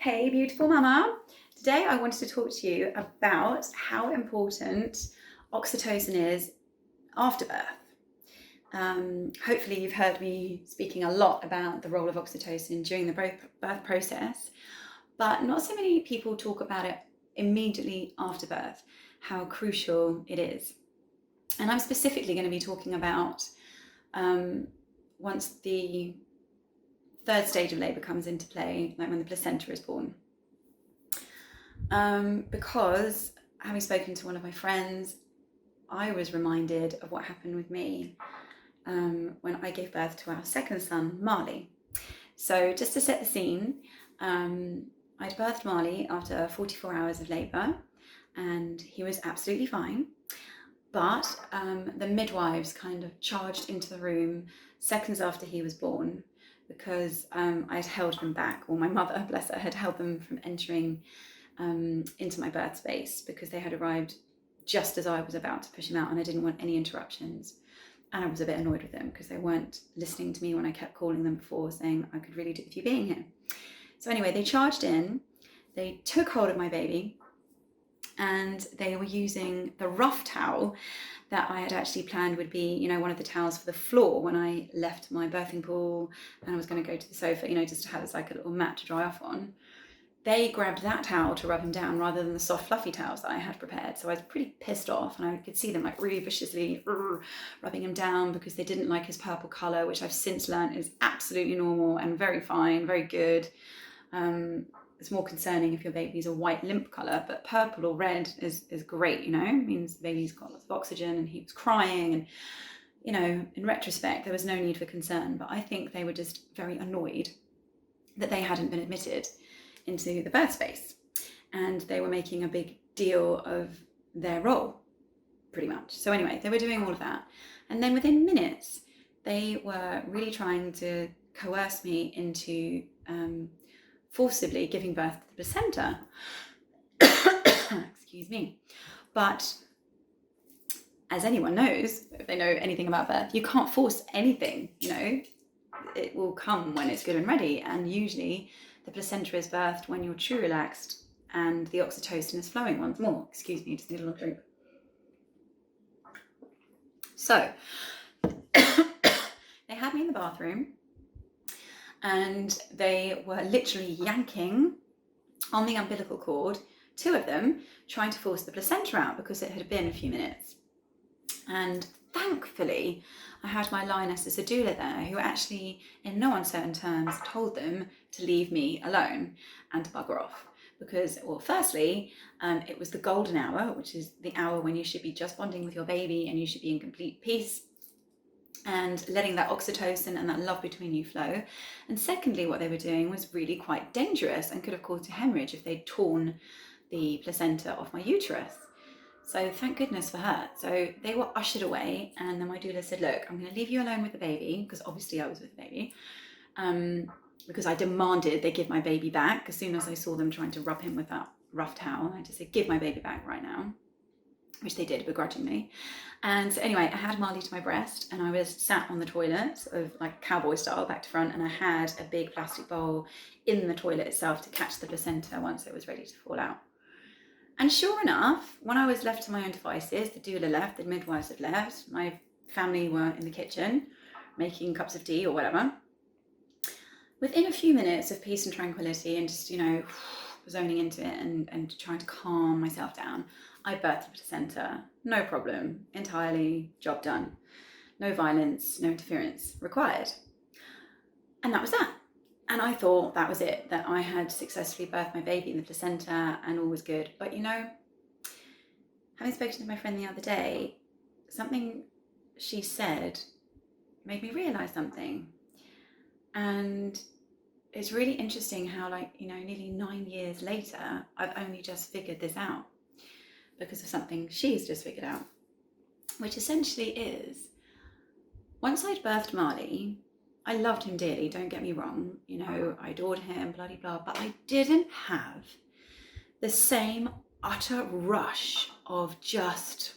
Hey, beautiful mama. Today I wanted to talk to you about how important oxytocin is after birth. Hopefully you've heard me speaking a lot about the role of oxytocin during the birth process, but not so many people talk about it immediately after birth, how crucial it is. And I'm specifically going to be talking about once the third stage of labour comes into play, like when the placenta is born. Because having spoken to one of my friends, I was reminded of what happened with me when I gave birth to our second son, Marley. So just to set the scene, I'd birthed Marley after 44 hours of labour, and he was absolutely fine. But the midwives kind of charged into the room seconds after he was born because I'd held them back, or my mother, bless her, had held them from entering into my birth space because they had arrived just as I was about to push him out, and I didn't want any interruptions. And I was a bit annoyed with them because they weren't listening to me when I kept calling them before, saying I could really do with you being here. So anyway, they charged in, they took hold of my baby, and they were using the rough towel that I had actually planned would be, one of the towels for the floor when I left my birthing pool and I was going to go to the sofa, just to have this like a little mat to dry off on. They grabbed that towel to rub him down rather than the soft fluffy towels that I had prepared. So I was pretty pissed off, and I could see them like really viciously rubbing him down because they didn't like his purple colour, which I've since learned is absolutely normal and very fine, very good. It's more concerning if your baby's a white limp colour, but purple or red is great, it means the baby's got lots of oxygen and he was crying, and in retrospect there was no need for concern, but I think they were just very annoyed that they hadn't been admitted into the birth space, and they were making a big deal of their role, pretty much. So anyway, they were doing all of that, and then within minutes they were really trying to coerce me into forcibly giving birth to the placenta. Excuse me. But as anyone knows, if they know anything about birth, you can't force anything, it will come when it's good and ready, and usually the placenta is birthed when you're true relaxed and the oxytocin is flowing once more. Excuse me, just need a little drink. So they had me in the bathroom and they were literally yanking on the umbilical cord, two of them, trying to force the placenta out because it had been a few minutes. And thankfully, I had my lioness as a doula there who actually, in no uncertain terms, told them to leave me alone and to bugger off. Because, well, firstly, it was the golden hour, which is the hour when you should be just bonding with your baby and you should be in complete peace and letting that oxytocin and that love between you flow. And secondly, what they were doing was really quite dangerous and could have caused a hemorrhage if they'd torn the placenta off my uterus. So thank goodness for her. So they were ushered away, and then my doula said, look, I'm going to leave you alone with the baby, because obviously I was with the baby, because I demanded they give my baby back as soon as I saw them trying to rub him with that rough towel. I just said, give my baby back right now, which they did begrudgingly. And so anyway, I had Marley to my breast, and I was sat on the toilet, sort of like cowboy style, back to front, and I had a big plastic bowl in the toilet itself to catch the placenta once it was ready to fall out. And sure enough, when I was left to my own devices, the doula left, the midwives had left, my family were in the kitchen making cups of tea or whatever. Within a few minutes of peace and tranquility and just, zoning into it and trying to calm myself down, I birthed the placenta, no problem, entirely, job done. No violence, no interference required. And that was that. And I thought that was it, that I had successfully birthed my baby in the placenta and all was good. But having spoken to my friend the other day, something she said made me realise something. And it's really interesting how, nearly 9 years later, I've only just figured this out because of something she's just figured out, which essentially is, once I'd birthed Marley, I loved him dearly, don't get me wrong, I adored him, bloody blah, but I didn't have the same utter rush of just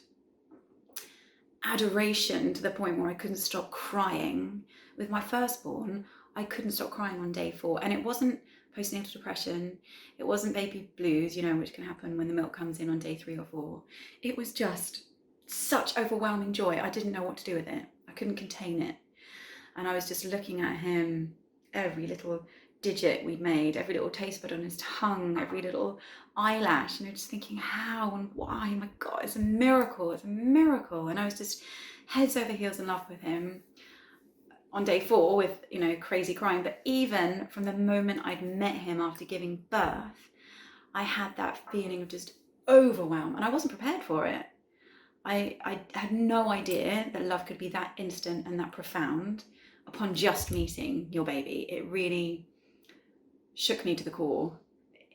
adoration to the point where I couldn't stop crying. With my firstborn, I couldn't stop crying on day 4, and it wasn't postnatal depression. It wasn't baby blues, which can happen when the milk comes in on day 3 or 4. It was just such overwhelming joy. I didn't know what to do with it. I couldn't contain it. And I was just looking at him, every little digit we'd made, every little taste bud on his tongue, every little eyelash, just thinking how and why. My God, it's a miracle. It's a miracle. And I was just heads over heels in love with him on day 4 with, crazy crying. But even from the moment I'd met him after giving birth, I had that feeling of just overwhelm, and I wasn't prepared for it. I had no idea that love could be that instant and that profound upon just meeting your baby. It really shook me to the core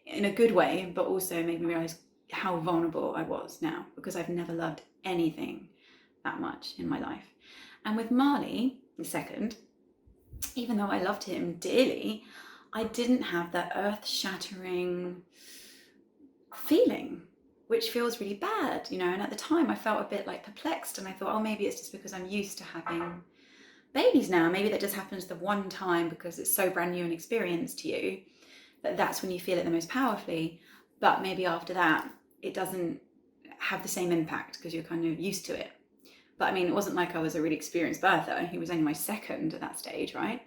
in a good way, but also made me realize how vulnerable I was now, because I've never loved anything that much in my life. And with Marley, the second, even though I loved him dearly, I didn't have that earth-shattering feeling, which feels really bad, and at the time I felt a bit like perplexed, and I thought, oh, maybe it's just because I'm used to having babies now. Maybe that just happens the one time because it's so brand new and experienced to you that's when you feel it the most powerfully. But maybe after that, it doesn't have the same impact because you're kind of used to it. But I mean, it wasn't like I was a really experienced birther. He was only my second at that stage, right?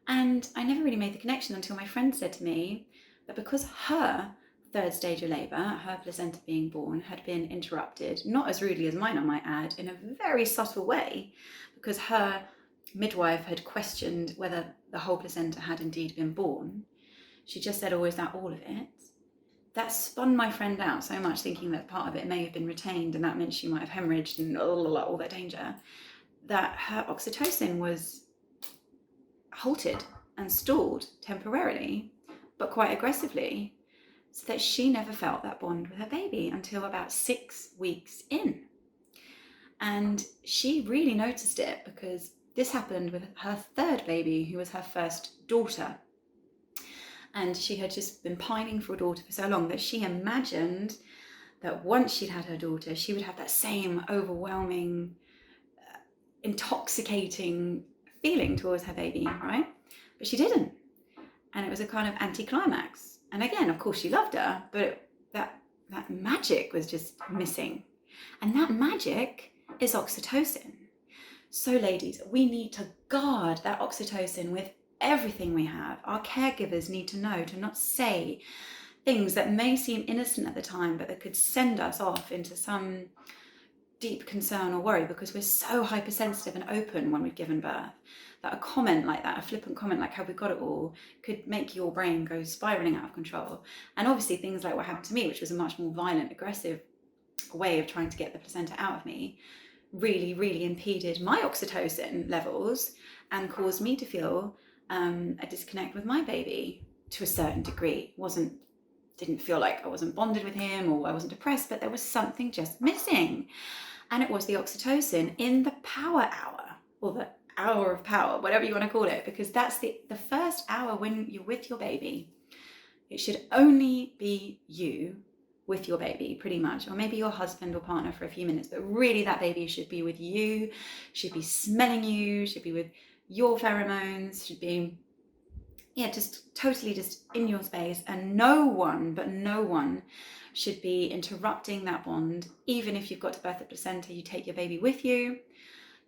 And I never really made the connection until my friend said to me that because her 3rd stage of labour, her placenta being born, had been interrupted, not as rudely as mine, I might add, in a very subtle way, because her midwife had questioned whether the whole placenta had indeed been born. She just said, oh, is that all of it? That spun my friend out so much, thinking that part of it may have been retained, and that meant she might have hemorrhaged and all that danger, that her oxytocin was halted and stalled temporarily, but quite aggressively, so that she never felt that bond with her baby until about 6 weeks in. And she really noticed it, because this happened with her 3rd baby, who was her first daughter. And she had just been pining for a daughter for so long that she imagined that once she'd had her daughter, she would have that same overwhelming, intoxicating feeling towards her baby, right? But she didn't. And it was a kind of anticlimax. And again, of course, she loved her, but that magic was just missing. And that magic is oxytocin. So ladies, we need to guard that oxytocin with everything we have. Our caregivers need to know to not say things that may seem innocent at the time, but that could send us off into some deep concern or worry, because we're so hypersensitive and open when we've given birth, that a comment like that, a flippant comment like "have we got it all," could make your brain go spiraling out of control. And obviously things like what happened to me, which was a much more violent, aggressive way of trying to get the placenta out of me, really, really impeded my oxytocin levels and caused me to feel a disconnect with my baby to a certain degree. Didn't feel like I wasn't bonded with him or I wasn't depressed, but there was something just missing. And it was the oxytocin in the power hour, or the hour of power, whatever you want to call it, because that's the first hour when you're with your baby. It should only be you with your baby, pretty much, or maybe your husband or partner for a few minutes, but really that baby should be with you, should be smelling you, should be with your pheromones, should be just totally just in your space, and no one should be interrupting that bond. Even if you've got to birth the placenta, you take your baby with you.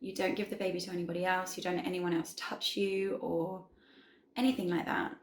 You don't give the baby to anybody else. You don't let anyone else touch you or anything like that.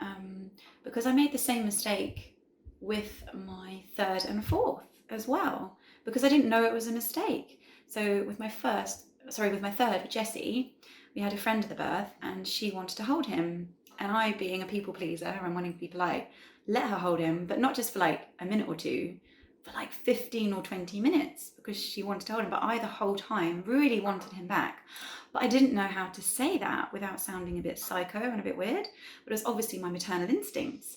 Because I made the same mistake with my 3rd and 4th as well, because I didn't know it was a mistake. So with my 3rd, Jessie, we had a friend at the birth and she wanted to hold him. And I, being a people pleaser and wanting to be polite, let her hold him, but not just for like a minute or two, for like 15 or 20 minutes, because she wanted to hold him. But I, the whole time, really wanted him back. But I didn't know how to say that without sounding a bit psycho and a bit weird. But it was obviously my maternal instincts.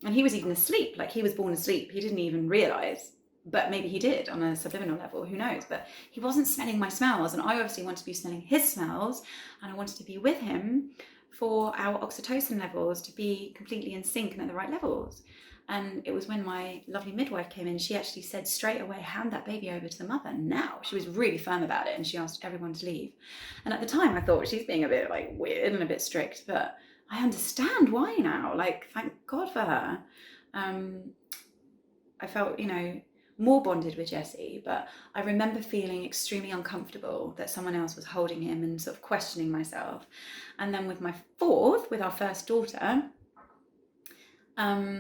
And he was even asleep, like he was born asleep. He didn't even realize, but maybe he did on a subliminal level, who knows? But he wasn't smelling my smells, and I obviously wanted to be smelling his smells, and I wanted to be with him for our oxytocin levels to be completely in sync and at the right levels. And it was when my lovely midwife came in, she actually said straight away, hand that baby over to the mother now. She was really firm about it, and she asked everyone to leave. And at the time I thought she's being a bit like weird and a bit strict, but I understand why now. Like, thank God for her. I felt, more bonded with Jesse, but I remember feeling extremely uncomfortable that someone else was holding him and sort of questioning myself. And then with my fourth, with our first daughter, our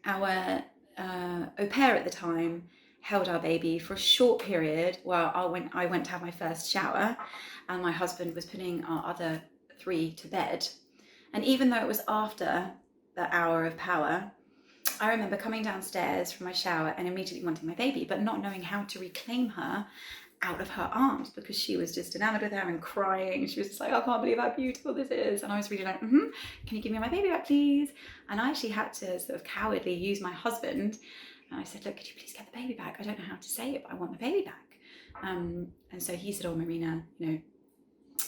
au pair at the time held our baby for a short period while I went to have my first shower, and my husband was putting our other three to bed. And even though it was after the hour of power, I remember coming downstairs from my shower and immediately wanting my baby, but not knowing how to reclaim her out of her arms because she was just enamored with her and crying. She was just like, I can't believe how beautiful this is. And I was really like, can you give me my baby back, please? And I actually had to sort of cowardly use my husband. And I said, look, could you please get the baby back? I don't know how to say it, but I want the baby back. And so he said, oh, Marina,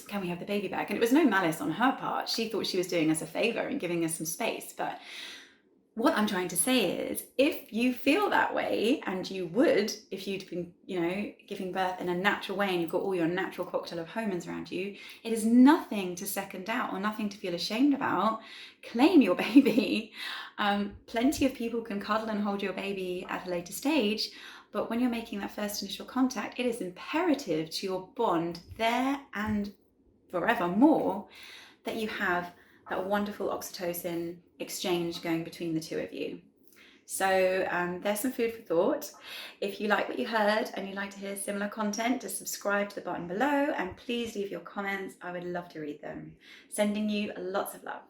can we have the baby back? And it was no malice on her part. She thought she was doing us a favor and giving us some space. But what I'm trying to say is, if you feel that way, and you would if you'd been, giving birth in a natural way and you've got all your natural cocktail of hormones around you, it is nothing to second out or nothing to feel ashamed about. Claim your baby. Plenty of people can cuddle and hold your baby at a later stage, but when you're making that first initial contact, it is imperative to your bond there and forevermore that you have that wonderful oxytocin exchange going between the two of you. So there's some food for thought. If you like what you heard and you'd like to hear similar content, just subscribe to the button below and please leave your comments. I would love to read them. Sending you lots of love.